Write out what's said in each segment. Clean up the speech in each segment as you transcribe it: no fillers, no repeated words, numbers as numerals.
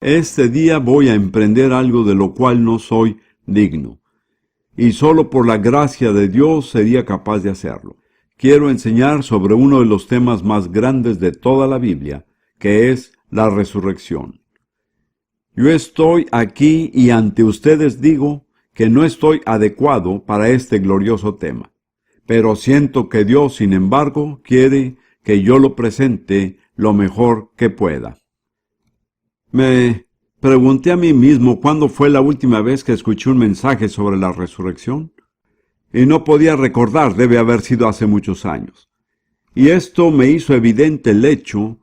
Este día voy a emprender algo de lo cual no soy digno, y solo por la gracia de Dios sería capaz de hacerlo. Quiero enseñar sobre uno de los temas más grandes de toda la Biblia, que es la resurrección. Yo estoy aquí y ante ustedes digo que no estoy adecuado para este glorioso tema, pero siento que Dios, sin embargo, quiere que yo lo presente lo mejor que pueda. Me pregunté a mí mismo cuándo fue la última vez que escuché un mensaje sobre la resurrección, y no podía recordar, debe haber sido hace muchos años. Y esto me hizo evidente el hecho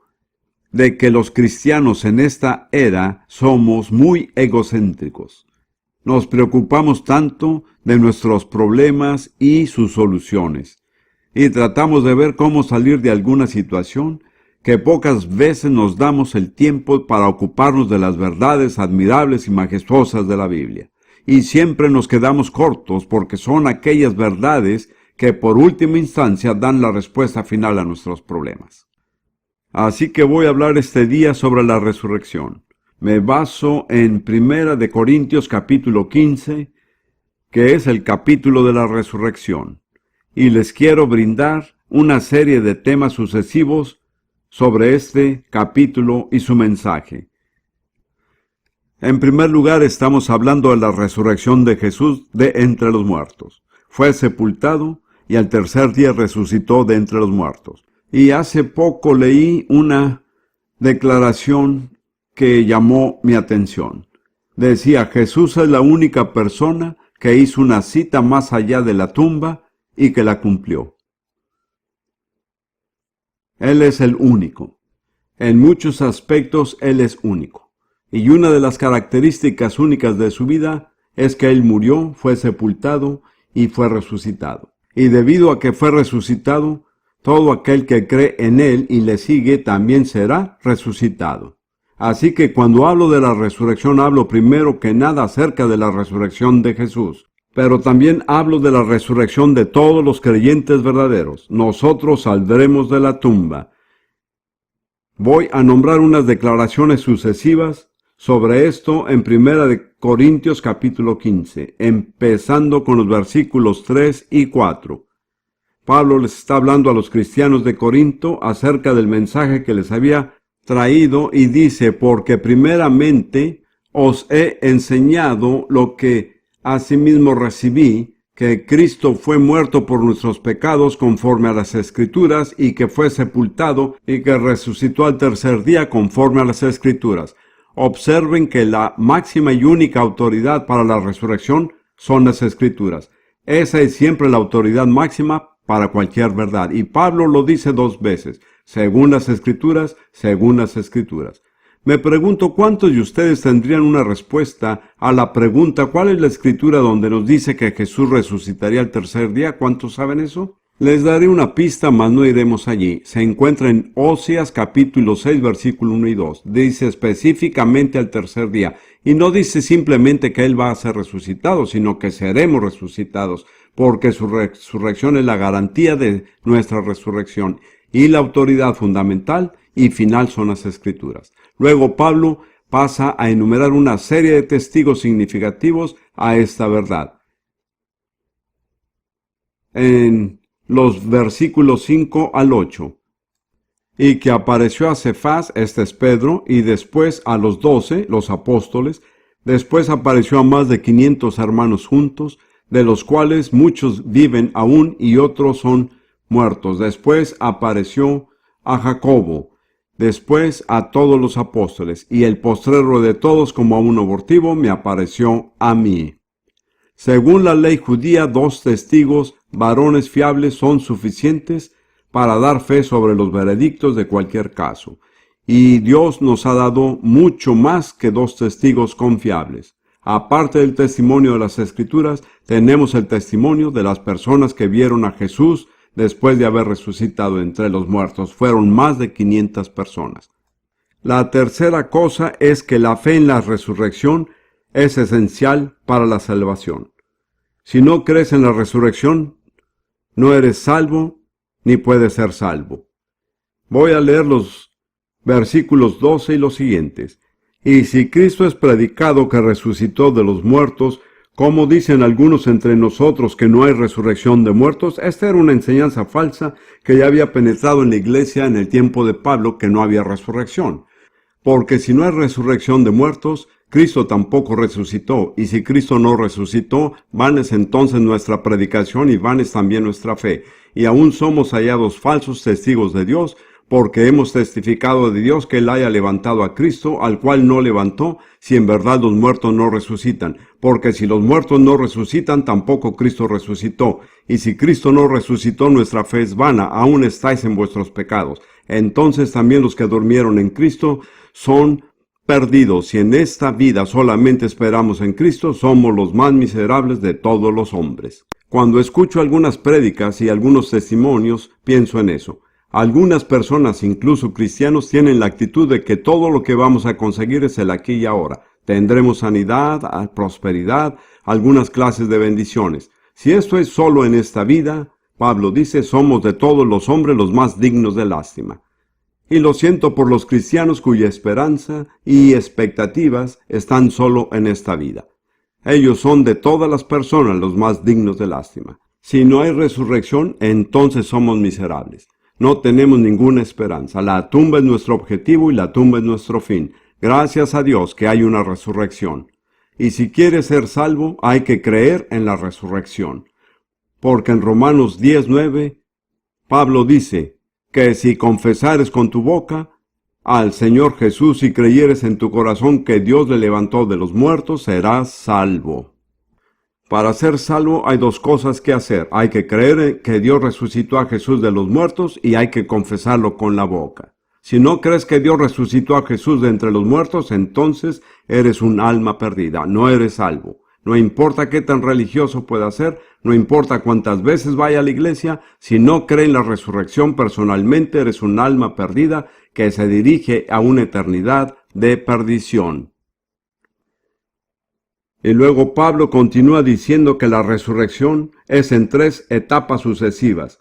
de que los cristianos en esta era somos muy egocéntricos. Nos preocupamos tanto de nuestros problemas y sus soluciones, y tratamos de ver cómo salir de alguna situación, que pocas veces nos damos el tiempo para ocuparnos de las verdades admirables y majestuosas de la Biblia. Y siempre nos quedamos cortos porque son aquellas verdades que por última instancia dan la respuesta final a nuestros problemas. Así que voy a hablar este día sobre la resurrección. Me baso en 1 Corintios capítulo 15, que es el capítulo de la resurrección. Y les quiero brindar una serie de temas sucesivos sobre este capítulo y su mensaje. En primer lugar, estamos hablando de la resurrección de Jesús de entre los muertos. Fue sepultado y al tercer día resucitó de entre los muertos. Y hace poco leí una declaración que llamó mi atención. Decía: Jesús es la única persona que hizo una cita más allá de la tumba y que la cumplió. Él es el único. En muchos aspectos Él es único. Y una de las características únicas de su vida es que Él murió, fue sepultado y fue resucitado. Y debido a que fue resucitado, todo aquel que cree en Él y le sigue también será resucitado. Así que cuando hablo de la resurrección, hablo primero que nada acerca de la resurrección de Jesús. Pero también hablo de la resurrección de todos los creyentes verdaderos. Nosotros saldremos de la tumba. Voy a nombrar unas declaraciones sucesivas sobre esto en 1 Corintios capítulo 15, empezando con los versículos 3 y 4. Pablo les está hablando a los cristianos de Corinto acerca del mensaje que les había traído y dice: porque primeramente os he enseñado lo que asimismo recibí, que Cristo fue muerto por nuestros pecados conforme a las Escrituras, y que fue sepultado y que resucitó al tercer día conforme a las Escrituras. Observen que la máxima y única autoridad para la resurrección son las Escrituras. Esa es siempre la autoridad máxima para cualquier verdad. Y Pablo lo dice dos veces: según las Escrituras, según las Escrituras. Me pregunto cuántos de ustedes tendrían una respuesta a la pregunta: ¿cuál es la escritura donde nos dice que Jesús resucitaría al tercer día? ¿Cuántos saben eso? Les daré una pista, mas no iremos allí. Se encuentra en Oseas capítulo 6, versículo 1 y 2. Dice específicamente al tercer día. Y no dice simplemente que Él va a ser resucitado, sino que seremos resucitados, porque su resurrección es la garantía de nuestra resurrección. Y la autoridad fundamental y final son las Escrituras. Luego Pablo pasa a enumerar una serie de testigos significativos a esta verdad. En los versículos 5 al 8. Y que apareció a Cefas, este es Pedro, y después a los 12, los apóstoles. Después apareció a más de 500 hermanos juntos, de los cuales muchos viven aún y otros son muertos. Después apareció a Jacobo, después a todos los apóstoles, y el postrero de todos, como a un abortivo, me apareció a mí. Según la ley judía, 2 testigos varones fiables son suficientes para dar fe sobre los veredictos de cualquier caso. Y Dios nos ha dado mucho más que 2 testigos confiables. Aparte del testimonio de las Escrituras, tenemos el testimonio de las personas que vieron a Jesús después de haber resucitado entre los muertos. Fueron más de 500 personas. La tercera cosa es que la fe en la resurrección es esencial para la salvación. Si no crees en la resurrección, no eres salvo ni puedes ser salvo. Voy a leer los versículos 12 y los siguientes. Y si Cristo es predicado que resucitó de los muertos, como dicen algunos entre nosotros que no hay resurrección de muertos, esta era una enseñanza falsa que ya había penetrado en la iglesia en el tiempo de Pablo, que no había resurrección. Porque si no hay resurrección de muertos, Cristo tampoco resucitó, y si Cristo no resucitó, vana es entonces nuestra predicación y vana es también nuestra fe. Y aún somos hallados falsos testigos de Dios, porque hemos testificado de Dios que Él haya levantado a Cristo, al cual no levantó, si en verdad los muertos no resucitan. Porque si los muertos no resucitan, tampoco Cristo resucitó. Y si Cristo no resucitó, nuestra fe es vana, aún estáis en vuestros pecados. Entonces también los que durmieron en Cristo son perdidos. Si en esta vida solamente esperamos en Cristo, somos los más miserables de todos los hombres. Cuando escucho algunas prédicas y algunos testimonios, pienso en eso. Algunas personas, incluso cristianos, tienen la actitud de que todo lo que vamos a conseguir es el aquí y ahora. Tendremos sanidad, prosperidad, algunas clases de bendiciones. Si esto es solo en esta vida, Pablo dice, somos de todos los hombres los más dignos de lástima. Y lo siento por los cristianos cuya esperanza y expectativas están solo en esta vida. Ellos son de todas las personas los más dignos de lástima. Si no hay resurrección, entonces somos miserables. No tenemos ninguna esperanza. La tumba es nuestro objetivo y la tumba es nuestro fin. Gracias a Dios que hay una resurrección. Y si quieres ser salvo, hay que creer en la resurrección. Porque en Romanos 10:9, Pablo dice que si confesares con tu boca al Señor Jesús y creyeres en tu corazón que Dios le levantó de los muertos, serás salvo. Para ser salvo hay dos cosas que hacer. Hay que creer que Dios resucitó a Jesús de los muertos y hay que confesarlo con la boca. Si no crees que Dios resucitó a Jesús de entre los muertos, entonces eres un alma perdida, no eres salvo. No importa qué tan religioso pueda ser, no importa cuántas veces vaya a la iglesia, si no cree en la resurrección personalmente, eres un alma perdida que se dirige a una eternidad de perdición. Y luego Pablo continúa diciendo que la resurrección es en 3 etapas sucesivas.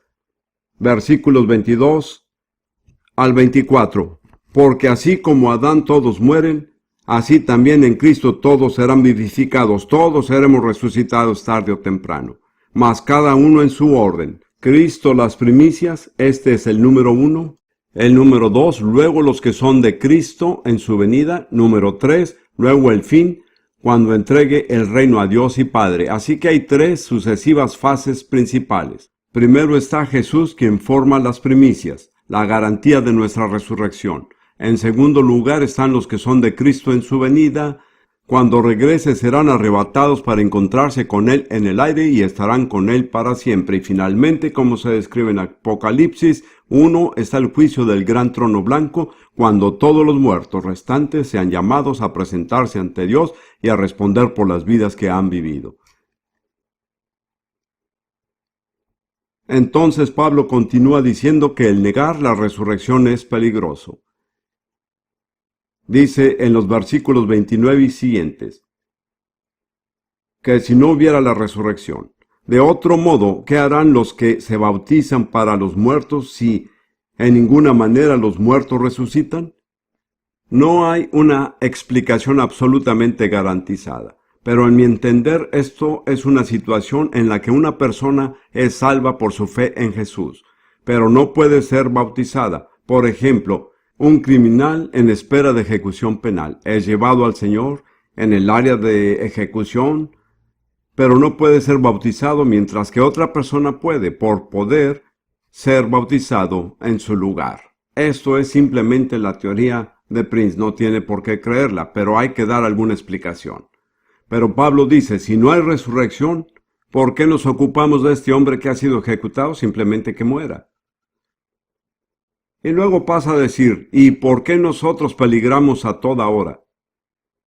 Versículos 22 al 24. Porque así como Adán todos mueren, así también en Cristo todos serán vivificados, todos seremos resucitados tarde o temprano. Mas cada uno en su orden. Cristo las primicias, este es el número 1. El número 2, luego los que son de Cristo en su venida. Número 3, luego el fin, cuando entregue el reino a Dios y Padre. Así que hay 3 sucesivas fases principales. Primero está Jesús, quien forma las primicias, la garantía de nuestra resurrección. En segundo lugar están los que son de Cristo en su venida. Cuando regrese serán arrebatados para encontrarse con Él en el aire y estarán con Él para siempre. Y finalmente, como se describe en Apocalipsis 1, está el juicio del gran trono blanco, cuando todos los muertos restantes sean llamados a presentarse ante Dios y a responder por las vidas que han vivido. Entonces Pablo continúa diciendo que el negar la resurrección es peligroso. Dice en los versículos 29 y siguientes, que si no hubiera la resurrección, de otro modo, ¿qué harán los que se bautizan para los muertos si en ninguna manera los muertos resucitan? No hay una explicación absolutamente garantizada, pero en mi entender esto es una situación en la que una persona es salva por su fe en Jesús, pero no puede ser bautizada. Por ejemplo, un criminal en espera de ejecución penal es llevado al Señor en el área de ejecución, pero no puede ser bautizado, mientras que otra persona puede, por poder, ser bautizado en su lugar. Esto es simplemente la teoría de Prince, no tiene por qué creerla, pero hay que dar alguna explicación. Pero Pablo dice, si no hay resurrección, ¿por qué nos ocupamos de este hombre que ha sido ejecutado? Simplemente que muera. Y luego pasa a decir, ¿y por qué nosotros peligramos a toda hora?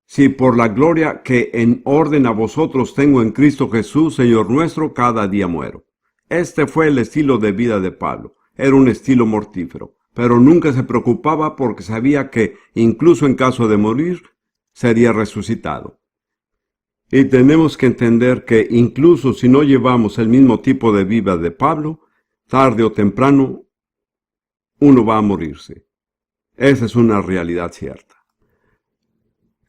Si por la gloria que en orden a vosotros tengo en Cristo Jesús, Señor nuestro, cada día muero. Este fue el estilo de vida de Pablo. Era un estilo mortífero, pero nunca se preocupaba porque sabía que, incluso en caso de morir, sería resucitado. Y tenemos que entender que incluso si no llevamos el mismo tipo de vida de Pablo, tarde o temprano, uno va a morirse. Esa es una realidad cierta.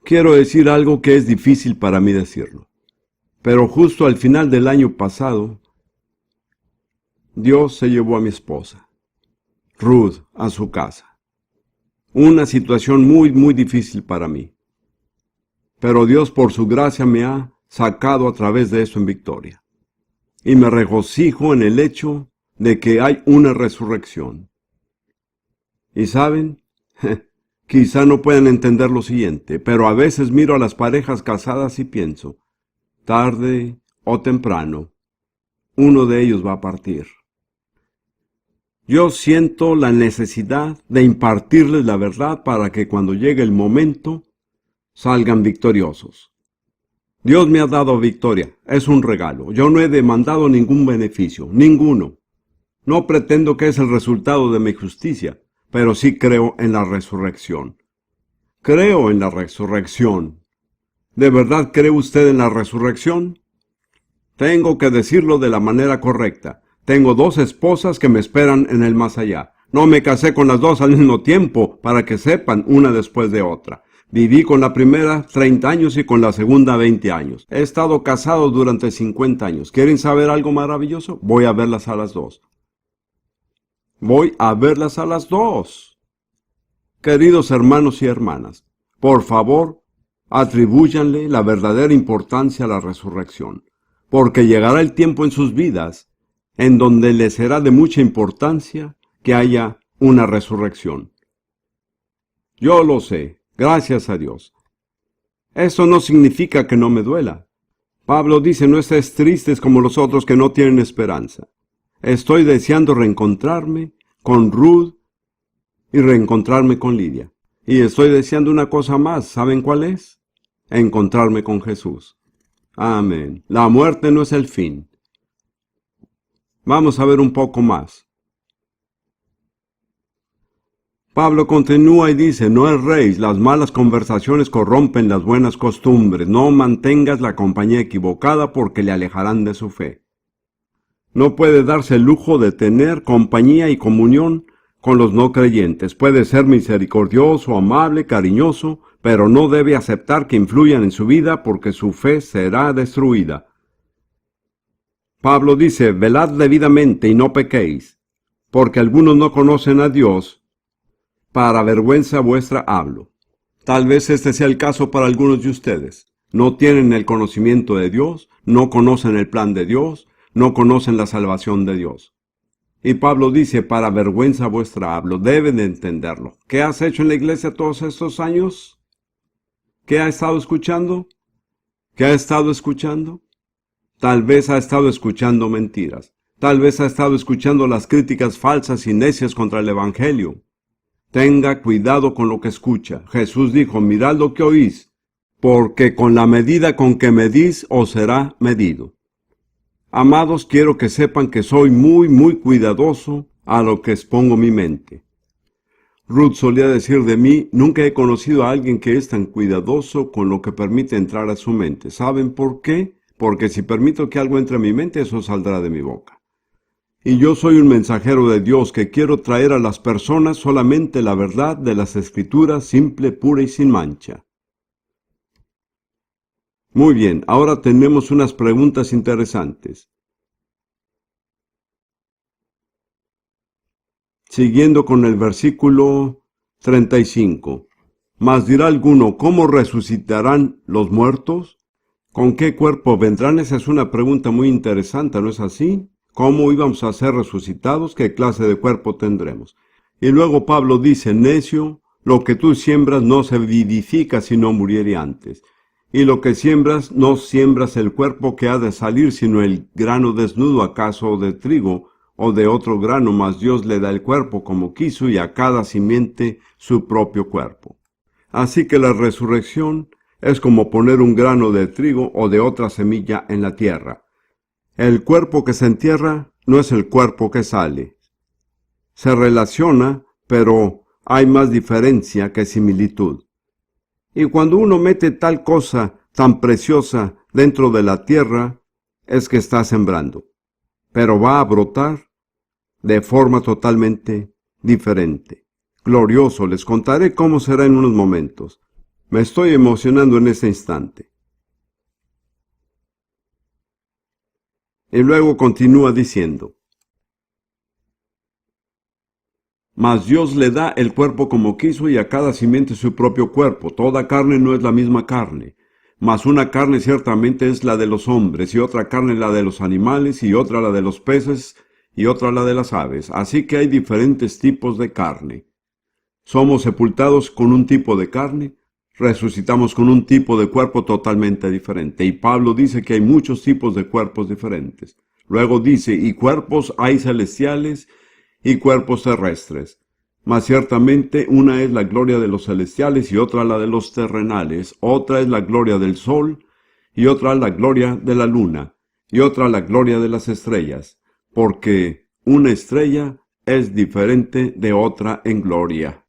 Quiero decir algo que es difícil para mí decirlo, pero justo al final del año pasado, Dios se llevó a mi esposa, Ruth, a su casa. Una situación muy difícil para mí. Pero Dios por su gracia me ha sacado a través de eso en victoria. Y me regocijo en el hecho de que hay una resurrección. Y saben, quizá no puedan entender lo siguiente, pero a veces miro a las parejas casadas y pienso, tarde o temprano, uno de ellos va a partir. Yo siento la necesidad de impartirles la verdad para que cuando llegue el momento salgan victoriosos. Dios me ha dado victoria, es un regalo. Yo no he demandado ningún beneficio, ninguno. No pretendo que es el resultado de mi justicia, pero sí creo en la resurrección. Creo en la resurrección. ¿De verdad cree usted en la resurrección? Tengo que decirlo de la manera correcta. Tengo 2 esposas que me esperan en el más allá. No me casé con las 2 al mismo tiempo, para que sepan, una después de otra. Viví con la primera 30 años y con la segunda 20 años. He estado casado durante 50 años. ¿Quieren saber algo maravilloso? Voy a verlas a las 2. Voy a verlas a las 2. Queridos hermanos y hermanas, por favor, atribúyanle la verdadera importancia a la resurrección, porque llegará el tiempo en sus vidas en donde les será de mucha importancia que haya una resurrección. Yo lo sé, gracias a Dios. Eso no significa que no me duela. Pablo dice, no estés tristes como los otros que no tienen esperanza. Estoy deseando reencontrarme con Ruth y reencontrarme con Lidia. Y estoy deseando una cosa más, ¿saben cuál es? Encontrarme con Jesús. Amén. La muerte no es el fin. Vamos a ver un poco más. Pablo continúa y dice, no erréis, las malas conversaciones corrompen las buenas costumbres, no mantengas la compañía equivocada porque le alejarán de su fe. No puede darse el lujo de tener compañía y comunión con los no creyentes. Puede ser misericordioso, amable, cariñoso, pero no debe aceptar que influyan en su vida porque su fe será destruida. Pablo dice, velad debidamente y no pequéis, porque algunos no conocen a Dios, para vergüenza vuestra hablo. Tal vez este sea el caso para algunos de ustedes. No tienen el conocimiento de Dios, no conocen el plan de Dios, no conocen la salvación de Dios. Y Pablo dice, para vergüenza vuestra hablo, deben de entenderlo. ¿Qué has hecho en la iglesia todos estos años? ¿Qué ha estado escuchando? ¿Qué ha estado escuchando? Tal vez ha estado escuchando mentiras. Tal vez ha estado escuchando las críticas falsas y necias contra el Evangelio. Tenga cuidado con lo que escucha. Jesús dijo, mirad lo que oís, porque con la medida con que medís os será medido. Amados, quiero que sepan que soy muy cuidadoso a lo que expongo mi mente. Ruth solía decir de mí, nunca he conocido a alguien que es tan cuidadoso con lo que permite entrar a su mente. ¿Saben por qué? Porque si permito que algo entre a mi mente, eso saldrá de mi boca. Y yo soy un mensajero de Dios que quiero traer a las personas solamente la verdad de las Escrituras, simple, pura y sin mancha. Muy bien, ahora tenemos unas preguntas interesantes. Siguiendo con el versículo 35. Mas dirá alguno, ¿cómo resucitarán los muertos? ¿Con qué cuerpo vendrán? Esa es una pregunta muy interesante, ¿no es así? ¿Cómo íbamos a ser resucitados? ¿Qué clase de cuerpo tendremos? Y luego Pablo dice, necio, lo que tú siembras no se vivifica si no muriere antes. Y lo que siembras, no siembras el cuerpo que ha de salir, sino el grano desnudo, acaso de trigo, o de otro grano, mas Dios le da el cuerpo como quiso, y a cada simiente su propio cuerpo. Así que la resurrección es como poner un grano de trigo o de otra semilla en la tierra. El cuerpo que se entierra no es el cuerpo que sale. Se relaciona, pero hay más diferencia que similitud. Y cuando uno mete tal cosa tan preciosa dentro de la tierra, es que está sembrando. Pero va a brotar de forma totalmente diferente. Glorioso, les contaré cómo será en unos momentos. Me estoy emocionando en este instante. Y luego continúa diciendo: mas Dios le da el cuerpo como quiso y a cada simiente su propio cuerpo. Toda carne no es la misma carne. Mas una carne ciertamente es la de los hombres, y otra carne la de los animales, y otra la de los peces, y otra la de las aves. Así que hay diferentes tipos de carne. Somos sepultados con un tipo de carne, resucitamos con un tipo de cuerpo totalmente diferente. Y Pablo dice que hay muchos tipos de cuerpos diferentes. Luego dice, y cuerpos hay celestiales y cuerpos terrestres. Mas ciertamente una es la gloria de los celestiales y otra la de los terrenales, otra es la gloria del sol y otra la gloria de la luna y otra la gloria de las estrellas, porque una estrella es diferente de otra en gloria.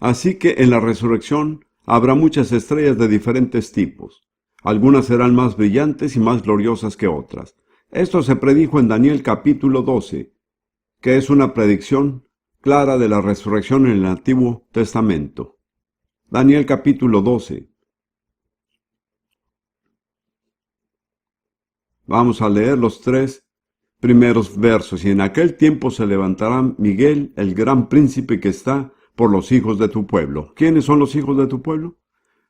Así que en la resurrección habrá muchas estrellas de diferentes tipos. Algunas serán más brillantes y más gloriosas que otras. Esto se predijo en Daniel capítulo 12, que es una predicción clara de la resurrección en el Antiguo Testamento. Daniel capítulo 12. Vamos a leer los 3 primeros versos. Y en aquel tiempo se levantará Miguel, el gran príncipe que está por los hijos de tu pueblo. ¿Quiénes son los hijos de tu pueblo?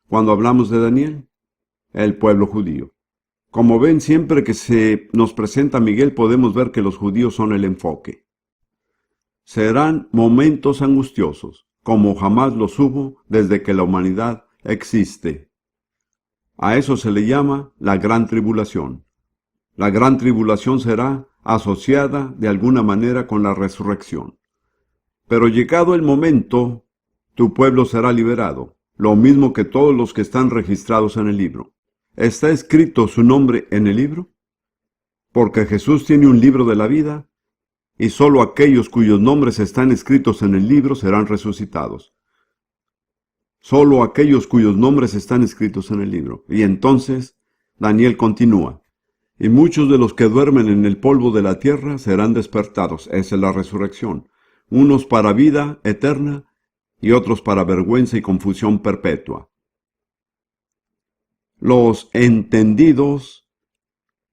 Cuando hablamos de Daniel, el pueblo judío. Como ven, siempre que se nos presenta Miguel podemos ver que los judíos son el enfoque. Serán momentos angustiosos, como jamás los hubo desde que la humanidad existe. A eso se le llama la gran tribulación. La gran tribulación será asociada de alguna manera con la resurrección. Pero llegado el momento, tu pueblo será liberado, lo mismo que todos los que están registrados en el libro. ¿Está escrito su nombre en el libro? Porque Jesús tiene un libro de la vida, y sólo aquellos cuyos nombres están escritos en el libro serán resucitados. Sólo aquellos cuyos nombres están escritos en el libro. Y entonces Daniel continúa: y muchos de los que duermen en el polvo de la tierra serán despertados. Esa es la resurrección. Unos para vida eterna y otros para vergüenza y confusión perpetua. Los entendidos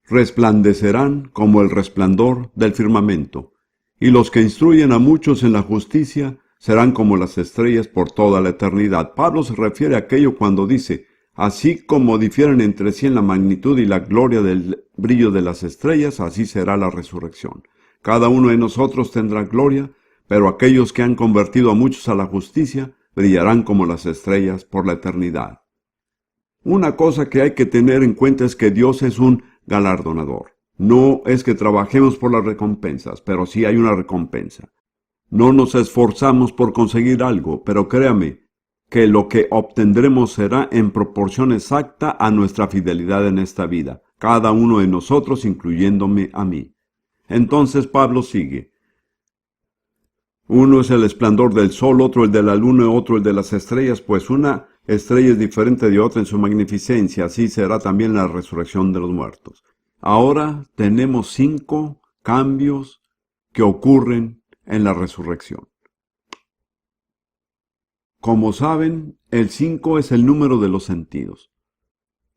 resplandecerán como el resplandor del firmamento, y los que instruyen a muchos en la justicia serán como las estrellas por toda la eternidad. Pablo se refiere a aquello cuando dice: así como difieren entre sí en la magnitud y la gloria del brillo de las estrellas, así será la resurrección. Cada uno de nosotros tendrá gloria, pero aquellos que han convertido a muchos a la justicia brillarán como las estrellas por la eternidad. Una cosa que hay que tener en cuenta es que Dios es un galardonador. No es que trabajemos por las recompensas, pero sí hay una recompensa. No nos esforzamos por conseguir algo, pero créame que lo que obtendremos será en proporción exacta a nuestra fidelidad en esta vida, cada uno de nosotros, incluyéndome a mí. Entonces Pablo sigue: uno es el esplendor del sol, otro el de la luna, otro el de las estrellas, pues una estrella es diferente de otra en su magnificencia, así será también la resurrección de los muertos. Ahora tenemos 5 cambios que ocurren en la resurrección. Como saben, el 5 es el número de los sentidos.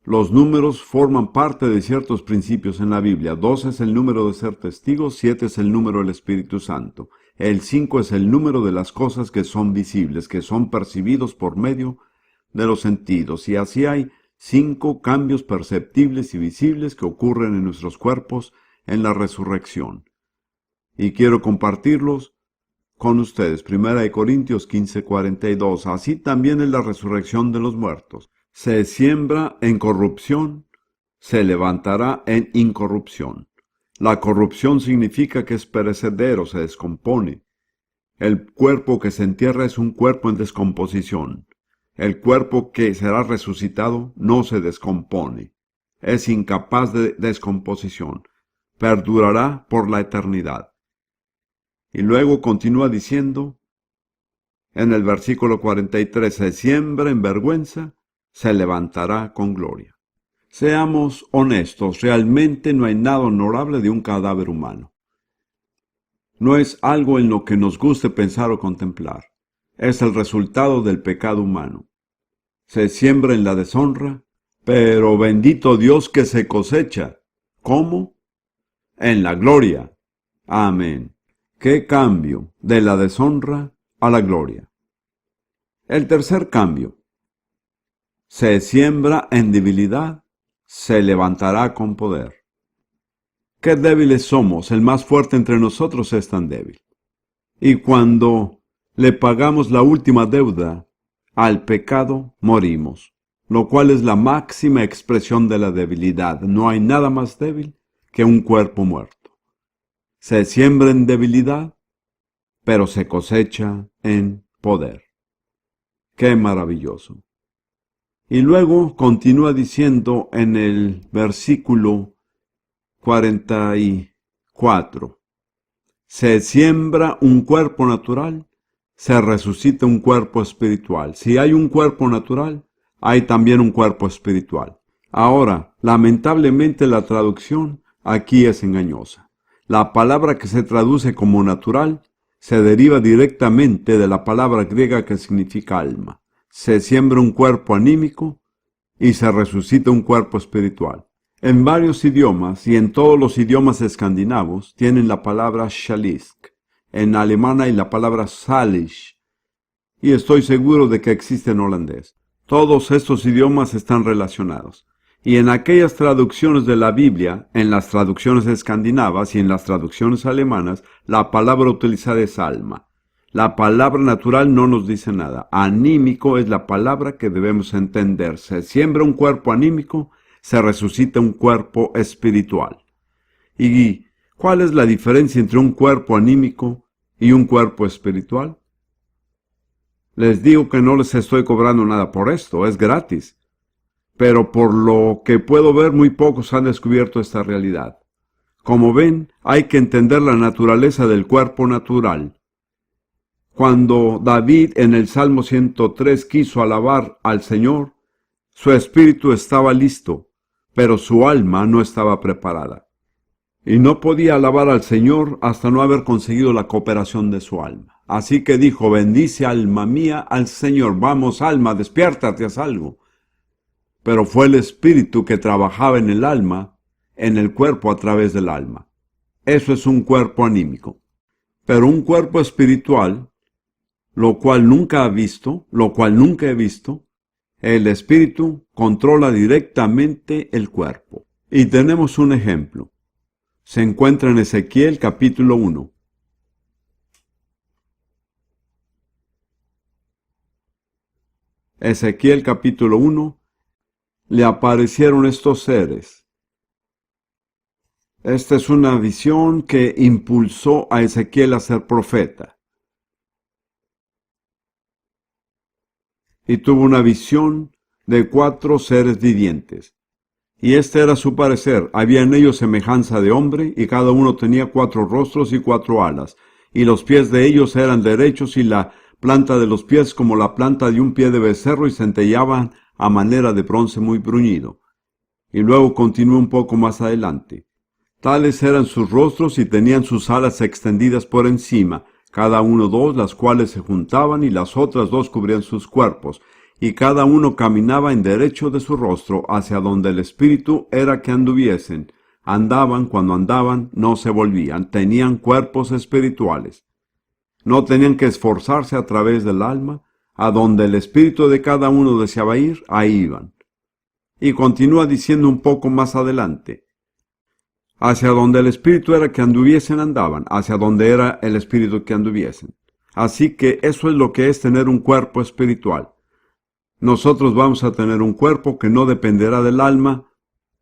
Los números forman parte de ciertos principios en la Biblia. 2 es el número de ser testigos, 7 es el número del Espíritu Santo. El 5 es el número de las cosas que son visibles, que son percibidos por medio de los sentidos. Y así hay 5 cambios perceptibles y visibles que ocurren en nuestros cuerpos en la resurrección. Y quiero compartirlos con ustedes. 1 Corintios 15:42. Así también es la resurrección de los muertos. Se siembra en corrupción, se levantará en incorrupción. La corrupción significa que es perecedero, se descompone. El cuerpo que se entierra es un cuerpo en descomposición. El cuerpo que será resucitado no se descompone. Es incapaz de descomposición. Perdurará por la eternidad. Y luego continúa diciendo, en el versículo 43, se siembra en vergüenza, se levantará con gloria. Seamos honestos, realmente no hay nada honorable de un cadáver humano. No es algo en lo que nos guste pensar o contemplar. Es el resultado del pecado humano. Se siembra en la deshonra, pero bendito Dios que se cosecha. ¿Cómo? En la gloria. Amén. ¡Qué cambio de la deshonra a la gloria! El tercer cambio. Se siembra en debilidad, se levantará con poder. ¡Qué débiles somos! El más fuerte entre nosotros es tan débil. Y cuando le pagamos la última deuda al pecado, morimos, lo cual es la máxima expresión de la debilidad. No hay nada más débil que un cuerpo muerto. Se siembra en debilidad, pero se cosecha en poder. ¡Qué maravilloso! Y luego continúa diciendo en el versículo 44. Se siembra un cuerpo natural, se resucita un cuerpo espiritual. Si hay un cuerpo natural, hay también un cuerpo espiritual. Ahora, lamentablemente la traducción aquí es engañosa. La palabra que se traduce como natural se deriva directamente de la palabra griega que significa alma. Se siembra un cuerpo anímico y se resucita un cuerpo espiritual. En varios idiomas y en todos los idiomas escandinavos tienen la palabra shalisk. En alemán hay la palabra salish. Y estoy seguro de que existe en holandés. Todos estos idiomas están relacionados. Y en aquellas traducciones de la Biblia, en las traducciones escandinavas y en las traducciones alemanas, la palabra utilizada es alma. La palabra natural no nos dice nada. Anímico es la palabra que debemos entender. Se siembra un cuerpo anímico, se resucita un cuerpo espiritual. ¿Y cuál es la diferencia entre un cuerpo anímico y un cuerpo espiritual? Les digo que no les estoy cobrando nada por esto, es gratis. Pero por lo que puedo ver, muy pocos han descubierto esta realidad. Como ven, hay que entender la naturaleza del cuerpo natural. Cuando David en el Salmo 103 quiso alabar al Señor, su espíritu estaba listo, pero su alma no estaba preparada. Y no podía alabar al Señor hasta no haber conseguido la cooperación de su alma. Así que dijo: bendice alma mía al Señor. Vamos, alma, despiértate, haz algo. Pero fue el espíritu que trabajaba en el alma, en el cuerpo a través del alma. Eso es un cuerpo anímico. Pero un cuerpo espiritual, lo cual nunca he visto, el espíritu controla directamente el cuerpo. Y tenemos un ejemplo. Se encuentra en Ezequiel capítulo 1. Ezequiel capítulo 1, le aparecieron estos seres. Esta es una visión que impulsó a Ezequiel a ser profeta. Y tuvo una visión de 4 seres vivientes. Y este era su parecer: había en ellos semejanza de hombre, y cada uno tenía 4 rostros y 4 alas, y los pies de ellos eran derechos, y la planta de los pies como la planta de un pie de becerro, y centellaban a manera de bronce muy bruñido. Y luego continuó un poco más adelante. Tales eran sus rostros, y tenían sus alas extendidas por encima, cada uno 2, las cuales se juntaban, y las otras 2 cubrían sus cuerpos, y cada uno caminaba en derecho de su rostro, hacia donde el espíritu era que anduviesen. Andaban, cuando andaban, no se volvían, tenían cuerpos espirituales. No tenían que esforzarse a través del alma, a donde el espíritu de cada uno deseaba ir, ahí iban. Y continúa diciendo un poco más adelante: hacia donde el espíritu era que anduviesen, andaban, hacia donde era el espíritu que anduviesen. Así que eso es lo que es tener un cuerpo espiritual. Nosotros vamos a tener un cuerpo que no dependerá del alma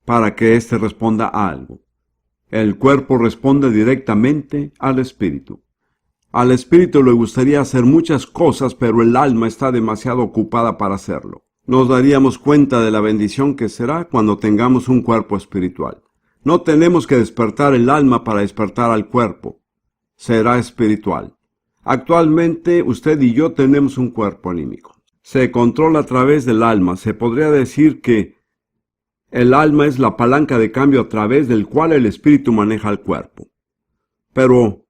para que éste responda a algo. El cuerpo responde directamente al espíritu. Al espíritu le gustaría hacer muchas cosas, pero el alma está demasiado ocupada para hacerlo. Nos daríamos cuenta de la bendición que será cuando tengamos un cuerpo espiritual. No tenemos que despertar el alma para despertar al cuerpo. Será espiritual. Actualmente usted y yo tenemos un cuerpo anímico. Se controla a través del alma. Se podría decir que el alma es la palanca de cambio a través del cual el espíritu maneja el cuerpo. Pero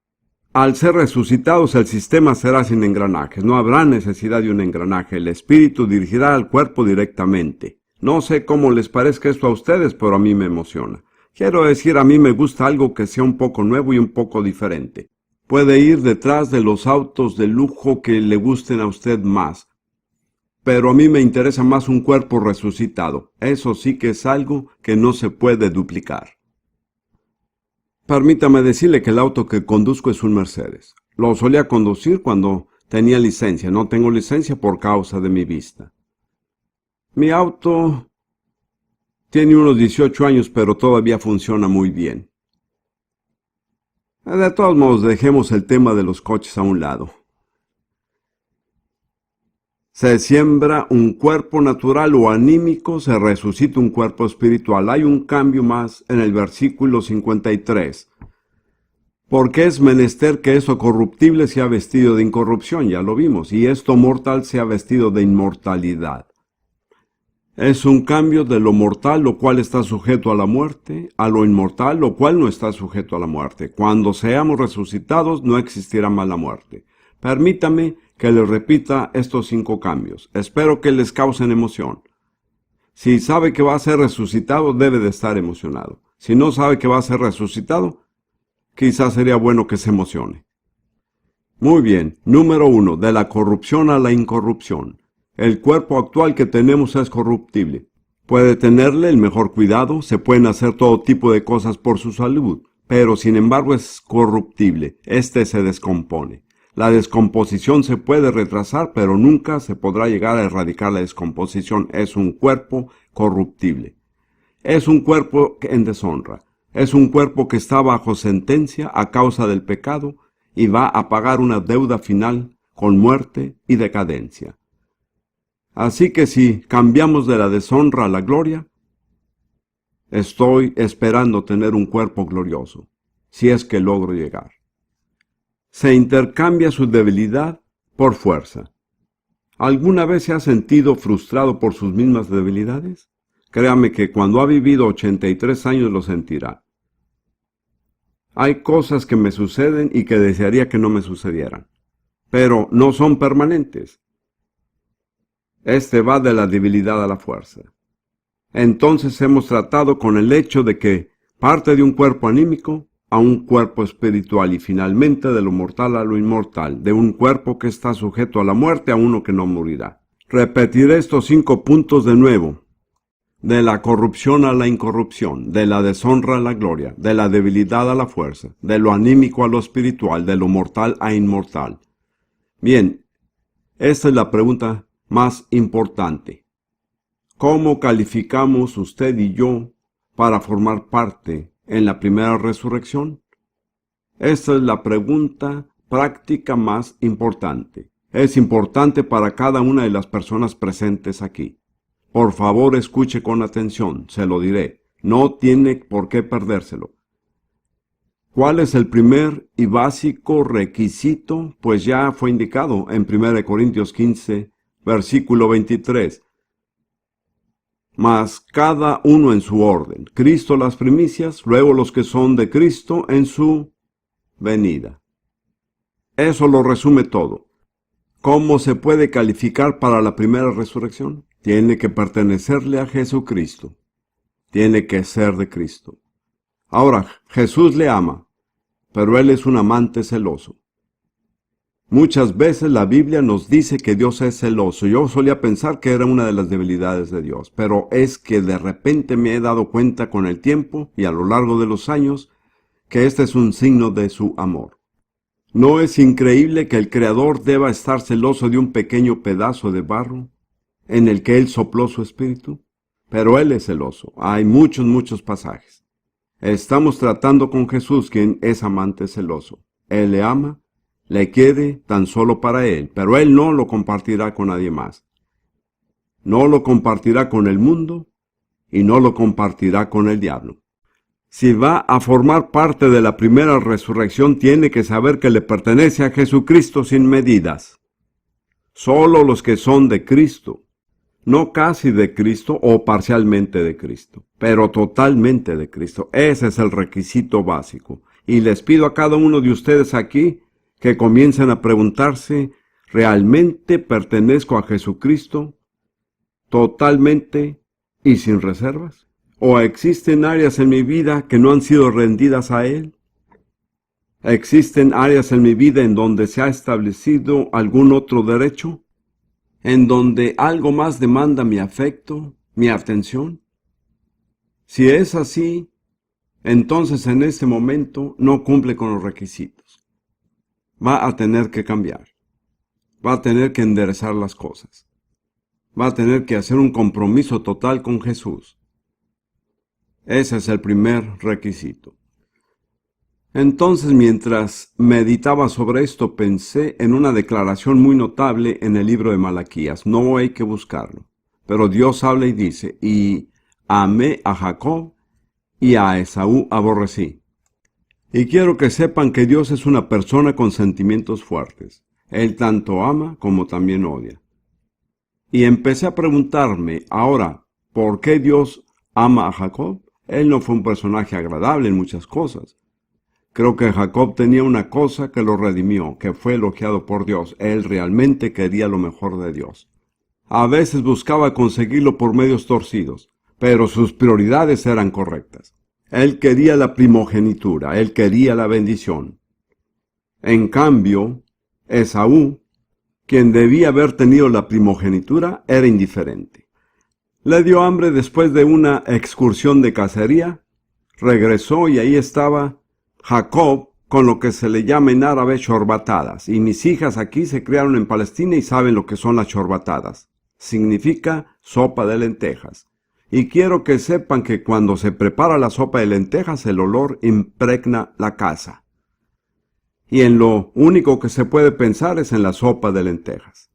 Al ser resucitados, el sistema será sin engranajes. No habrá necesidad de un engranaje. El espíritu dirigirá al cuerpo directamente. No sé cómo les parezca esto a ustedes, pero a mí me emociona. Quiero decir, a mí me gusta algo que sea un poco nuevo y un poco diferente. Puede ir detrás de los autos de lujo que le gusten a usted más, pero a mí me interesa más un cuerpo resucitado. Eso sí que es algo que no se puede duplicar. Permítame decirle que el auto que conduzco es un Mercedes. Lo solía conducir cuando tenía licencia. No tengo licencia por causa de mi vista. Mi auto tiene unos 18 años, pero todavía funciona muy bien. De todos modos, dejemos el tema de los coches a un lado. Se siembra un cuerpo natural o anímico, se resucita un cuerpo espiritual. Hay un cambio más en el versículo 53. Porque es menester que esto corruptible sea vestido de incorrupción, ya lo vimos, y esto mortal sea vestido de inmortalidad. Es un cambio de lo mortal, lo cual está sujeto a la muerte, a lo inmortal, lo cual no está sujeto a la muerte. Cuando seamos resucitados, no existirá más la muerte. Permítame que les repita estos 5 cambios. Espero que les causen emoción. Si sabe que va a ser resucitado, debe de estar emocionado. Si no sabe que va a ser resucitado, quizás sería bueno que se emocione. Muy bien. Número 1. De la corrupción a la incorrupción. El cuerpo actual que tenemos es corruptible. Puede tenerle el mejor cuidado, se pueden hacer todo tipo de cosas por su salud, pero sin embargo es corruptible. Este se descompone. La descomposición se puede retrasar, pero nunca se podrá llegar a erradicar la descomposición. Es un cuerpo corruptible. Es un cuerpo en deshonra. Es un cuerpo que está bajo sentencia a causa del pecado y va a pagar una deuda final con muerte y decadencia. Así que si cambiamos de la deshonra a la gloria, estoy esperando tener un cuerpo glorioso, si es que logro llegar. Se intercambia su debilidad por fuerza. ¿Alguna vez se ha sentido frustrado por sus mismas debilidades? Créame que cuando ha vivido 83 años lo sentirá. Hay cosas que me suceden y que desearía que no me sucedieran, pero no son permanentes. Este va de la debilidad a la fuerza. Entonces hemos tratado con el hecho de que parte de un cuerpo anímico a un cuerpo espiritual y finalmente de lo mortal a lo inmortal, de un cuerpo que está sujeto a la muerte a uno que no morirá. Repetiré estos 5 puntos de nuevo. De la corrupción a la incorrupción, de la deshonra a la gloria, de la debilidad a la fuerza, de lo anímico a lo espiritual, de lo mortal a inmortal. Bien, esta es la pregunta más importante. ¿Cómo calificamos usted y yo para formar parte en la primera resurrección? Esta es la pregunta práctica más importante. Es importante para cada una de las personas presentes aquí. Por favor, escuche con atención, se lo diré. No tiene por qué perdérselo. ¿Cuál es el primer y básico requisito? Pues ya fue indicado en 1 Corintios 15, versículo 23. Mas cada uno en su orden. Cristo las primicias, luego los que son de Cristo en su venida. Eso lo resume todo. ¿Cómo se puede calificar para la primera resurrección? Tiene que pertenecerle a Jesucristo. Tiene que ser de Cristo. Ahora, Jesús le ama, pero Él es un amante celoso. Muchas veces la Biblia nos dice que Dios es celoso. Yo solía pensar que era una de las debilidades de Dios, pero es que de repente me he dado cuenta con el tiempo y a lo largo de los años que este es un signo de su amor. ¿No es increíble que el Creador deba estar celoso de un pequeño pedazo de barro en el que Él sopló su espíritu? Pero Él es celoso. Hay muchos pasajes. Estamos tratando con Jesús, quien es amante celoso. Él le ama, le quiere tan solo para Él, pero Él no lo compartirá con nadie más. No lo compartirá con el mundo y no lo compartirá con el diablo. Si va a formar parte de la primera resurrección, tiene que saber que le pertenece a Jesucristo sin medidas. Solo los que son de Cristo, no casi de Cristo o parcialmente de Cristo, pero totalmente de Cristo. Ese es el requisito básico. Y les pido a cada uno de ustedes aquí que comiencen a preguntarse, ¿realmente pertenezco a Jesucristo totalmente y sin reservas? ¿O existen áreas en mi vida que no han sido rendidas a Él? ¿Existen áreas en mi vida en donde se ha establecido algún otro derecho? ¿En donde algo más demanda mi afecto, mi atención? Si es así, entonces en este momento no cumple con los requisitos. Va a tener que cambiar. Va a tener que enderezar las cosas. Va a tener que hacer un compromiso total con Jesús. Ese es el primer requisito. Entonces, mientras meditaba sobre esto, pensé en una declaración muy notable en el libro de Malaquías. No hay que buscarlo. Pero Dios habla y dice, y amé a Jacob y a Esaú aborrecí. Y quiero que sepan que Dios es una persona con sentimientos fuertes. Él tanto ama como también odia. Y empecé a preguntarme, ahora, ¿por qué Dios ama a Jacob? Él no fue un personaje agradable en muchas cosas. Creo que Jacob tenía una cosa que lo redimió, que fue elogiado por Dios. Él realmente quería lo mejor de Dios. A veces buscaba conseguirlo por medios torcidos, pero sus prioridades eran correctas. Él quería la primogenitura, él quería la bendición. En cambio, Esaú, quien debía haber tenido la primogenitura, era indiferente. Le dio hambre después de una excursión de cacería, regresó y ahí estaba Jacob con lo que se le llama en árabe chorbatadas. Y mis hijas aquí se criaron en Palestina y saben lo que son las chorbatadas. Significa sopa de lentejas. Y quiero que sepan que cuando se prepara la sopa de lentejas, el olor impregna la casa. Y en lo único que se puede pensar es en la sopa de lentejas.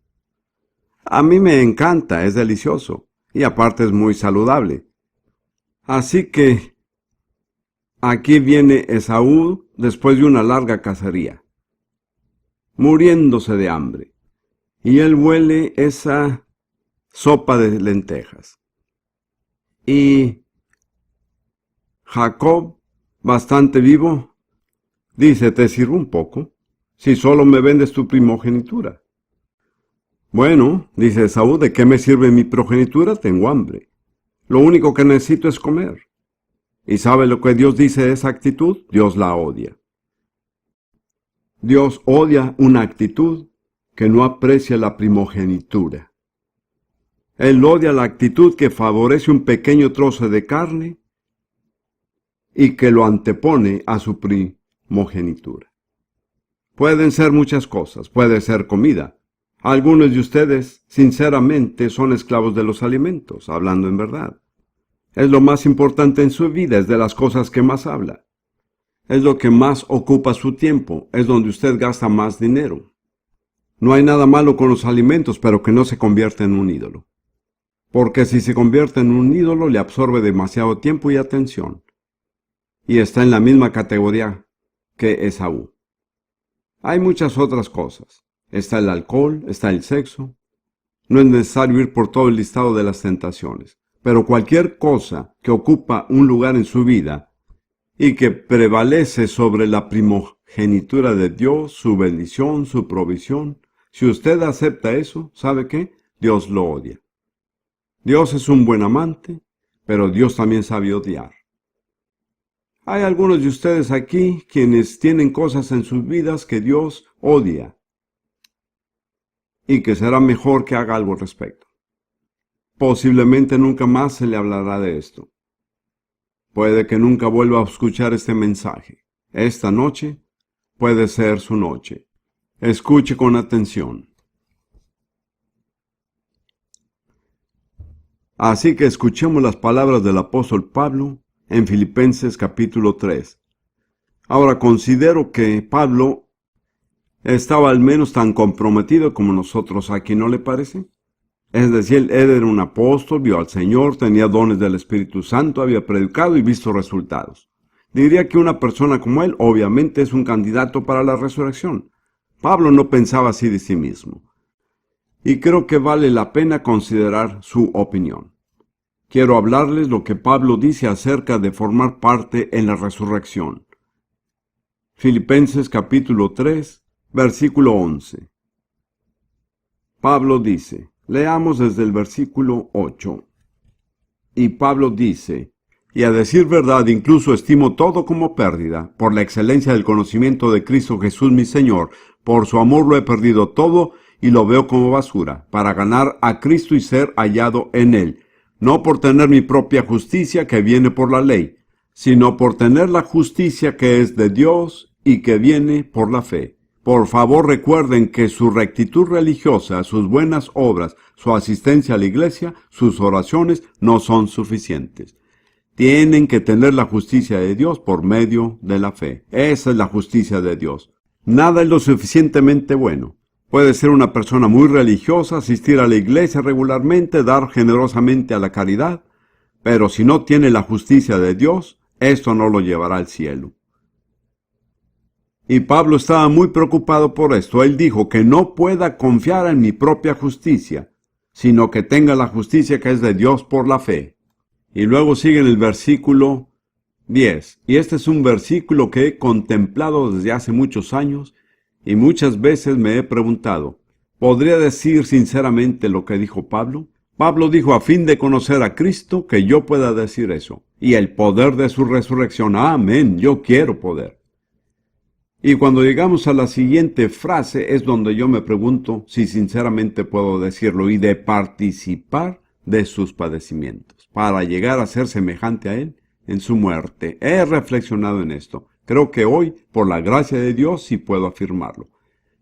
A mí me encanta, es delicioso, y aparte es muy saludable. Así que aquí viene Esaú después de una larga cacería, muriéndose de hambre, y él huele esa sopa de lentejas. Y Jacob, bastante vivo, dice, te sirvo un poco, si solo me vendes tu primogenitura. Bueno, dice Esaú, ¿de qué me sirve mi progenitura? Tengo hambre. Lo único que necesito es comer. ¿Y sabe lo que Dios dice de esa actitud? Dios la odia. Dios odia una actitud que no aprecia la primogenitura. Él odia la actitud que favorece un pequeño trozo de carne y que lo antepone a su primogenitura. Pueden ser muchas cosas, puede ser comida. Algunos de ustedes, sinceramente, son esclavos de los alimentos, hablando en verdad. Es lo más importante en su vida, es de las cosas que más habla. Es lo que más ocupa su tiempo, es donde usted gasta más dinero. No hay nada malo con los alimentos, pero que no se convierta en un ídolo. Porque si se convierte en un ídolo, le absorbe demasiado tiempo y atención. Y está en la misma categoría que Esaú. Hay muchas otras cosas. Está el alcohol, está el sexo. No es necesario ir por todo el listado de las tentaciones. Pero cualquier cosa que ocupa un lugar en su vida y que prevalece sobre la primogenitura de Dios, su bendición, su provisión, si usted acepta eso, ¿sabe qué? Dios lo odia. Dios es un buen amante, pero Dios también sabe odiar. Hay algunos de ustedes aquí quienes tienen cosas en sus vidas que Dios odia y que será mejor que haga algo al respecto. Posiblemente nunca más se le hablará de esto. Puede que nunca vuelva a escuchar este mensaje. Esta noche puede ser su noche. Escuche con atención. Así que escuchemos las palabras del apóstol Pablo en Filipenses capítulo 3. Ahora considero que Pablo estaba al menos tan comprometido como nosotros aquí, ¿no le parece? Es decir, él era un apóstol, vio al Señor, tenía dones del Espíritu Santo, había predicado y visto resultados. Diría que una persona como él obviamente es un candidato para la resurrección. Pablo no pensaba así de sí mismo. Y creo que vale la pena considerar su opinión. Quiero hablarles lo que Pablo dice acerca de formar parte en la resurrección. Filipenses capítulo 3, versículo 11. Pablo dice, leamos desde el versículo 8. Y Pablo dice, y a decir verdad, incluso estimo todo como pérdida, por la excelencia del conocimiento de Cristo Jesús mi Señor. Por su amor lo he perdido todo y lo veo como basura, para ganar a Cristo y ser hallado en Él, no por tener mi propia justicia que viene por la ley, sino por tener la justicia que es de Dios y que viene por la fe. Por favor, recuerden que su rectitud religiosa, sus buenas obras, su asistencia a la iglesia, sus oraciones no son suficientes. Tienen que tener la justicia de Dios por medio de la fe. Esa es la justicia de Dios. Nada es lo suficientemente bueno. Puede ser una persona muy religiosa, asistir a la iglesia regularmente, dar generosamente a la caridad, pero si no tiene la justicia de Dios, esto no lo llevará al cielo. Y Pablo estaba muy preocupado por esto. Él dijo que no pueda confiar en mi propia justicia, sino que tenga la justicia que es de Dios por la fe. Y luego sigue en el versículo 10. Y este es un versículo que he contemplado desde hace muchos años y muchas veces me he preguntado, ¿podría decir sinceramente lo que dijo Pablo? Pablo dijo, a fin de conocer a Cristo, que yo pueda decir eso. Y el poder de su resurrección. Amén, yo quiero poder. Y cuando llegamos a la siguiente frase es donde yo me pregunto si sinceramente puedo decirlo, y de participar de sus padecimientos, para llegar a ser semejante a Él en su muerte. He reflexionado en esto. Creo que hoy, por la gracia de Dios, sí puedo afirmarlo.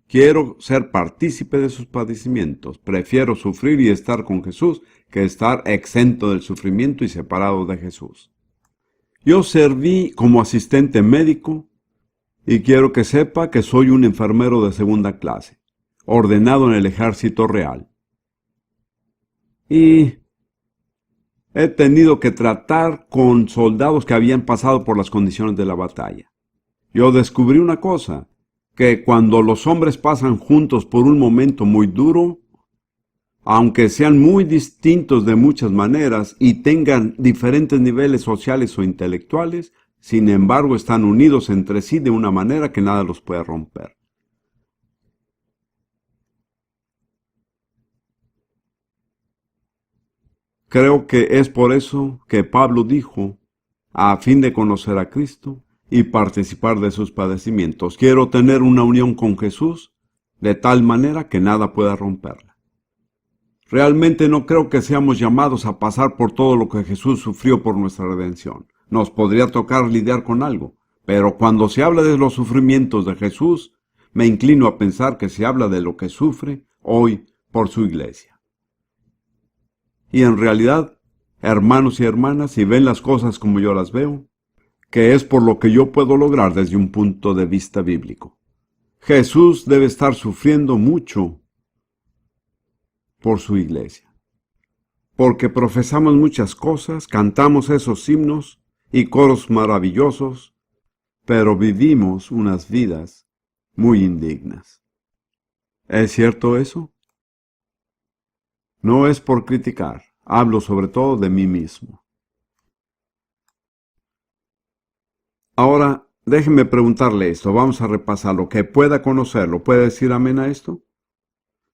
Quiero ser partícipe de sus padecimientos. Prefiero sufrir y estar con Jesús que estar exento del sufrimiento y separado de Jesús. Yo serví como asistente médico y quiero que sepa que soy un enfermero de segunda clase, ordenado en el ejército real. Y he tenido que tratar con soldados que habían pasado por las condiciones de la batalla. Yo descubrí una cosa, que cuando los hombres pasan juntos por un momento muy duro, aunque sean muy distintos de muchas maneras y tengan diferentes niveles sociales o intelectuales, sin embargo están unidos entre sí de una manera que nada los puede romper. Creo que es por eso que Pablo dijo, a fin de conocer a Cristo y participar de sus padecimientos. Quiero tener una unión con Jesús de tal manera que nada pueda romperla. Realmente no creo que seamos llamados a pasar por todo lo que Jesús sufrió por nuestra redención. Nos podría tocar lidiar con algo, pero cuando se habla de los sufrimientos de Jesús, me inclino a pensar que se habla de lo que sufre hoy por su iglesia. Y en realidad, hermanos y hermanas, si ven las cosas como yo las veo, que es por lo que yo puedo lograr desde un punto de vista bíblico. Jesús debe estar sufriendo mucho por su iglesia, porque profesamos muchas cosas, cantamos esos himnos y coros maravillosos, pero vivimos unas vidas muy indignas. ¿Es cierto eso? No es por criticar, hablo sobre todo de mí mismo. Ahora, déjeme preguntarle esto, vamos a repasarlo, que pueda conocerlo. ¿Puede decir amén a esto?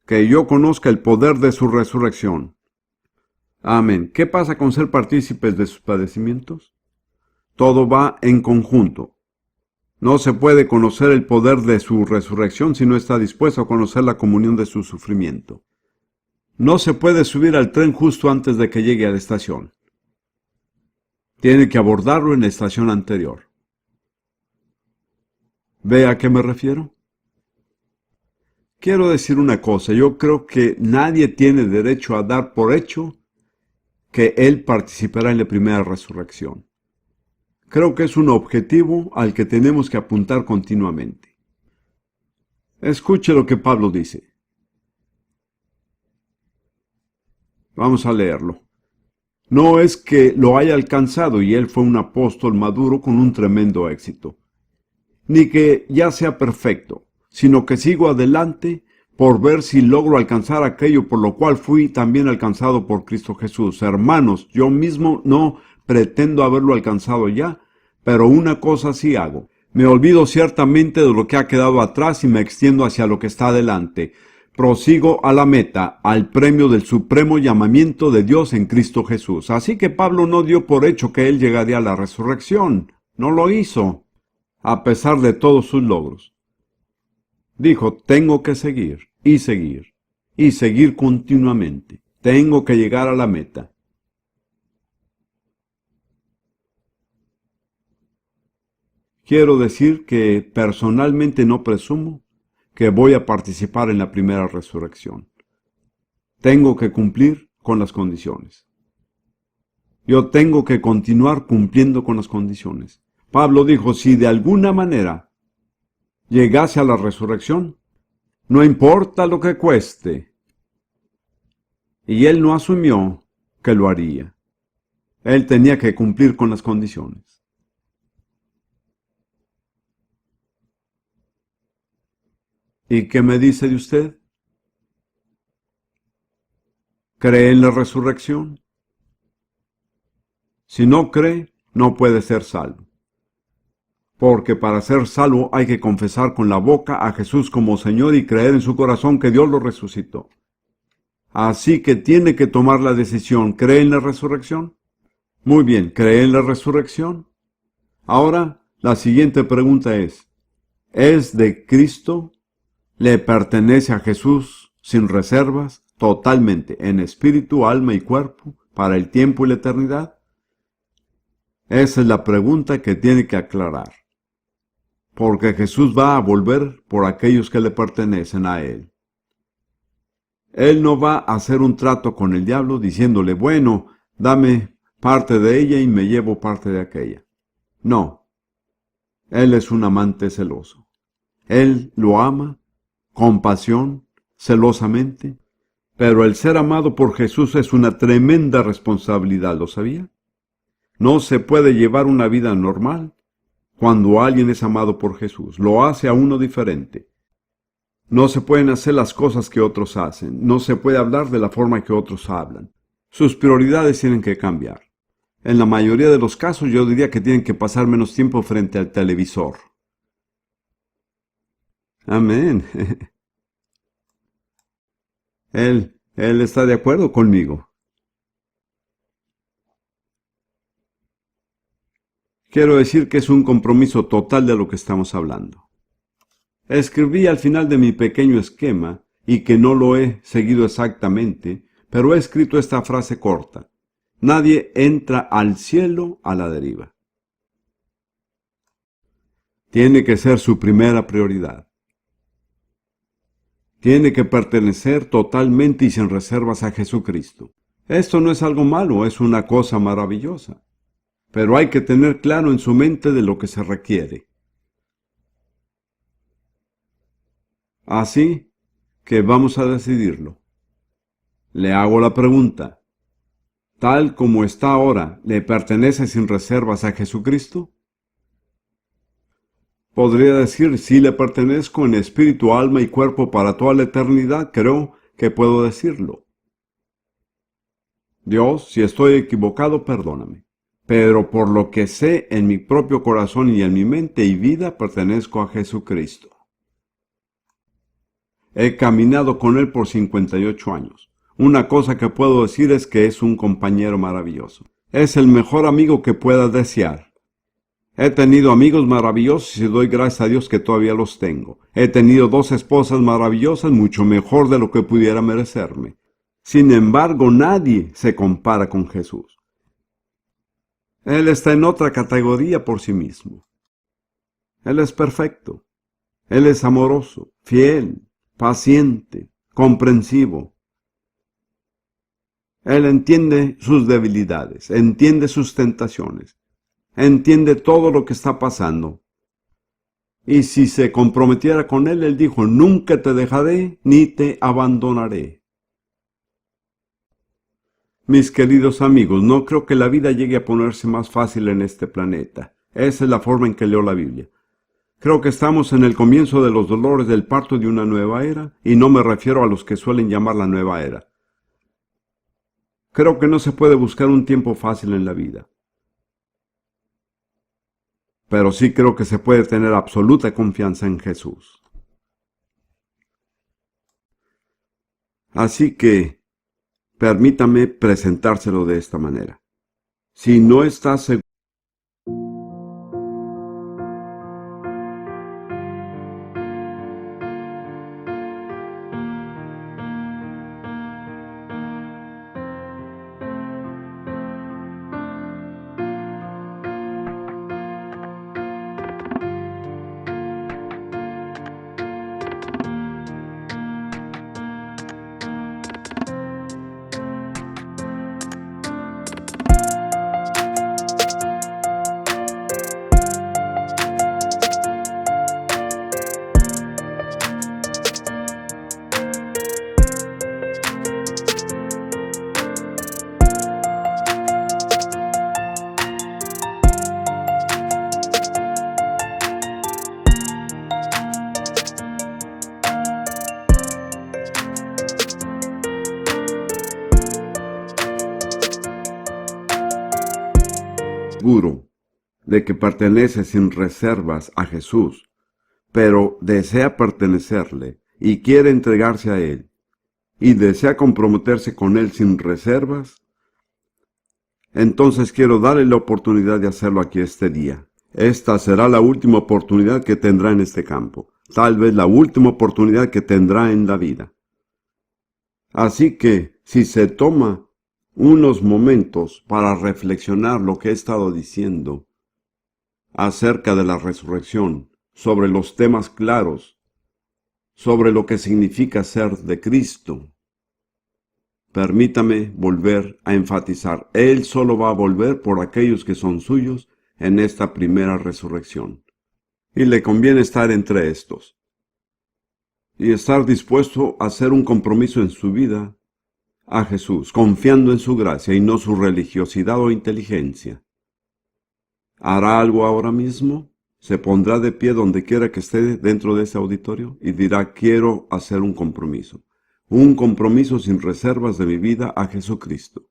Que yo conozca el poder de su resurrección. Amén. ¿Qué pasa con ser partícipes de sus padecimientos? Todo va en conjunto. No se puede conocer el poder de su resurrección si no está dispuesto a conocer la comunión de su sufrimiento. No se puede subir al tren justo antes de que llegue a la estación. Tiene que abordarlo en la estación anterior. ¿Ve a qué me refiero? Quiero decir una cosa, yo creo que nadie tiene derecho a dar por hecho que él participará en la primera resurrección. Creo que es un objetivo al que tenemos que apuntar continuamente. Escuche lo que Pablo dice. Vamos a leerlo. No es que lo haya alcanzado y él fue un apóstol maduro con un tremendo éxito, ni que ya sea perfecto, sino que sigo adelante por ver si logro alcanzar aquello por lo cual fui también alcanzado por Cristo Jesús. Hermanos, yo mismo no pretendo haberlo alcanzado ya, pero una cosa sí hago, Me olvido ciertamente de lo que ha quedado atrás y me extiendo hacia lo que está adelante. Prosigo a la meta, al premio del supremo llamamiento de Dios en Cristo Jesús. Así que Pablo no dio por hecho que él llegaría a la resurrección. No lo hizo, a pesar de todos sus logros. Dijo, tengo que seguir, y seguir, y seguir continuamente. Tengo que llegar a la meta. Quiero decir que personalmente no presumo que voy a participar en la primera resurrección. Tengo que cumplir con las condiciones. Yo tengo que continuar cumpliendo con las condiciones. Pablo dijo, si de alguna manera llegase a la resurrección, no importa lo que cueste. Y él no asumió que lo haría. Él tenía que cumplir con las condiciones. ¿Y qué me dice de usted? ¿Cree en la resurrección? Si no cree, no puede ser salvo. Porque para ser salvo hay que confesar con la boca a Jesús como Señor y creer en su corazón que Dios lo resucitó. Así que tiene que tomar la decisión. ¿Cree en la resurrección? Muy bien, ¿cree en la resurrección? Ahora, la siguiente pregunta ¿es de Cristo? ¿Le pertenece a Jesús sin reservas, totalmente, en espíritu, alma y cuerpo, para el tiempo y la eternidad? Esa es la pregunta que tiene que aclarar. Porque Jesús va a volver por aquellos que le pertenecen a Él. Él no va a hacer un trato con el diablo diciéndole, bueno, dame parte de ella y me llevo parte de aquella. No. Él es un amante celoso. Él lo ama con pasión, celosamente. Pero el ser amado por Jesús es una tremenda responsabilidad, ¿lo sabía? No se puede llevar una vida normal cuando alguien es amado por Jesús. Lo hace a uno diferente. No se pueden hacer las cosas que otros hacen. No se puede hablar de la forma que otros hablan. Sus prioridades tienen que cambiar. En la mayoría de los casos yo diría que tienen que pasar menos tiempo frente al televisor. Amén. Él está de acuerdo conmigo. Quiero decir que es un compromiso total de lo que estamos hablando. Escribí al final de mi pequeño esquema, y que no lo he seguido exactamente, pero he escrito esta frase corta. Nadie entra al cielo a la deriva. Tiene que ser su primera prioridad. Tiene que pertenecer totalmente y sin reservas a Jesucristo. Esto no es algo malo, es una cosa maravillosa. Pero hay que tener claro en su mente de lo que se requiere. Así que vamos a decidirlo. Le hago la pregunta. ¿Tal como está ahora, le pertenece sin reservas a Jesucristo? Podría decir, si le pertenezco en espíritu, alma y cuerpo para toda la eternidad, creo que puedo decirlo. Dios, si estoy equivocado, perdóname. Pero por lo que sé en mi propio corazón y en mi mente y vida, pertenezco a Jesucristo. He caminado con Él por 58 años. Una cosa que puedo decir es que es un compañero maravilloso. Es el mejor amigo que pueda desear. He tenido amigos maravillosos y doy gracias a Dios que todavía los tengo. He tenido 2 esposas maravillosas, mucho mejor de lo que pudiera merecerme. Sin embargo, nadie se compara con Jesús. Él está en otra categoría por sí mismo. Él es perfecto. Él es amoroso, fiel, paciente, comprensivo. Él entiende sus debilidades, entiende sus tentaciones, entiende todo lo que está pasando. Y si se comprometiera con Él, Él dijo, nunca te dejaré ni te abandonaré. Mis queridos amigos, no creo que la vida llegue a ponerse más fácil en este planeta. Esa es la forma en que leo la Biblia. Creo que estamos en el comienzo de los dolores del parto de una nueva era, y no me refiero a los que suelen llamar la nueva era. Creo que no se puede buscar un tiempo fácil en la vida. pero sí creo que se puede tener absoluta confianza en Jesús. Así que, permítame presentárselo de esta manera. Si no está seguro, de que pertenece sin reservas a Jesús, pero desea pertenecerle y quiere entregarse a Él, y desea comprometerse con Él sin reservas, entonces quiero darle la oportunidad de hacerlo aquí este día. Esta será la última oportunidad que tendrá en este campo, tal vez la última oportunidad que tendrá en la vida. Así que, si se toma unos momentos para reflexionar lo que he estado diciendo acerca de la resurrección, sobre los temas claros, sobre lo que significa ser de Cristo, permítame volver a enfatizar, Él solo va a volver por aquellos que son suyos en esta primera resurrección. Y le conviene estar entre estos, y estar dispuesto a hacer un compromiso en su vida a Jesús, confiando en su gracia y no su religiosidad o inteligencia. ¿Hará algo ahora mismo? ¿Se pondrá de pie donde quiera que esté dentro de ese auditorio? Y dirá, quiero hacer un compromiso sin reservas de mi vida a Jesucristo.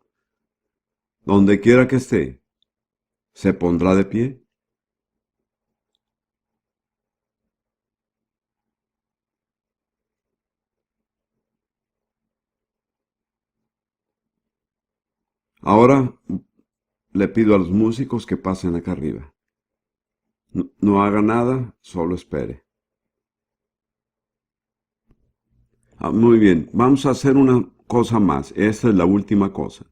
Donde quiera que esté, ¿se pondrá de pie? Ahora le pido a los músicos que pasen acá arriba. No haga nada, solo espere. Muy bien, vamos a hacer una cosa más. Esta es la última cosa.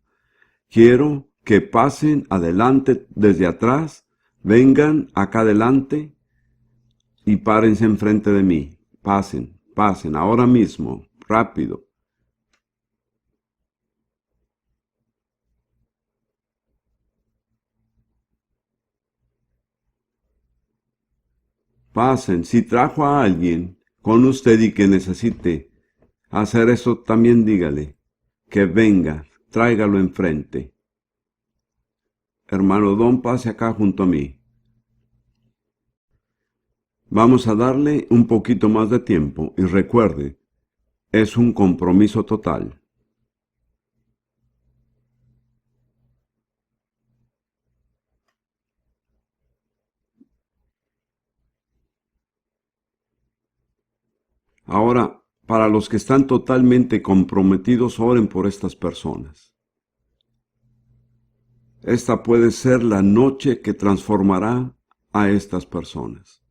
Quiero que pasen adelante desde atrás, vengan acá adelante y párense enfrente de mí. Pasen, ahora mismo, rápido. Pasen, si trajo a alguien con usted y que necesite hacer eso, también dígale que venga, tráigalo enfrente. Hermano Don, pase acá junto a mí. Vamos a darle un poquito más de tiempo y recuerde, es un compromiso total. Ahora, para los que están totalmente comprometidos, oren por estas personas. Esta puede ser la noche que transformará a estas personas.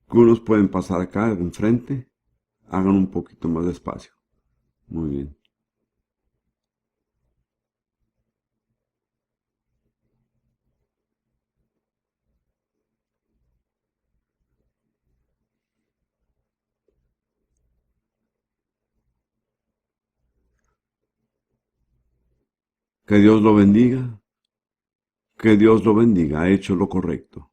Algunos pueden pasar acá enfrente. Hagan un poquito más despacio. Muy bien. Que Dios lo bendiga. Que Dios lo bendiga. Ha hecho lo correcto.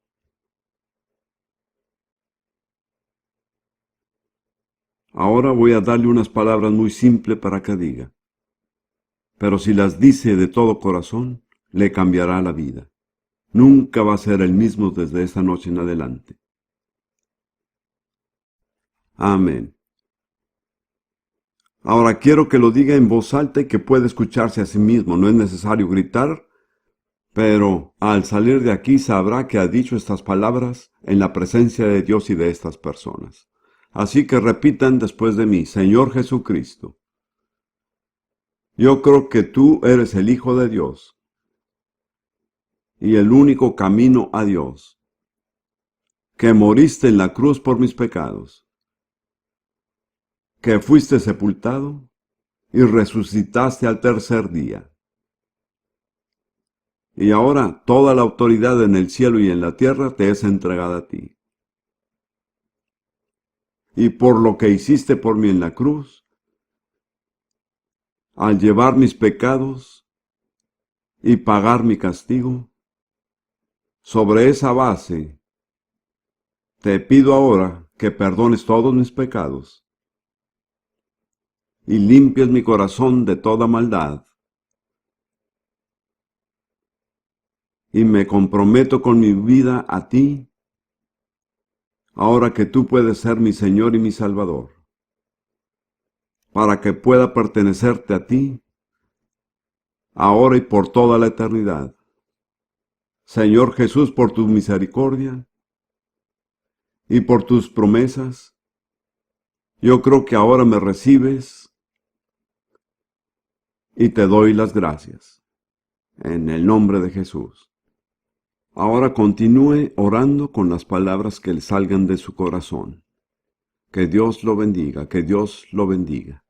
Ahora voy a darle unas palabras muy simples para que diga. Pero si las dice de todo corazón, le cambiará la vida. nunca va a ser el mismo desde esta noche en adelante. Amén. Ahora quiero que lo diga en voz alta y que pueda escucharse a sí mismo. No es necesario gritar, pero al salir de aquí sabrá que ha dicho estas palabras en la presencia de Dios y de estas personas. Así que repitan después de mí: Señor Jesucristo, yo creo que tú eres el Hijo de Dios y el único camino a Dios, que moriste en la cruz por mis pecados, que fuiste sepultado y resucitaste al tercer día. Y ahora toda la autoridad en el cielo y en la tierra te es entregada a ti. Y por lo que hiciste por mí en la cruz, al llevar mis pecados y pagar mi castigo, sobre esa base te pido ahora que perdones todos mis pecados y limpies mi corazón de toda maldad. Y me comprometo con mi vida a ti, ahora que tú puedes ser mi Señor y mi Salvador, para que pueda pertenecerte a ti, ahora y por toda la eternidad. Señor Jesús, por tu misericordia y por tus promesas, yo creo que ahora me recibes y te doy las gracias. En el nombre de Jesús. Ahora continúe orando con las palabras que le salgan de su corazón. Que Dios lo bendiga, que Dios lo bendiga.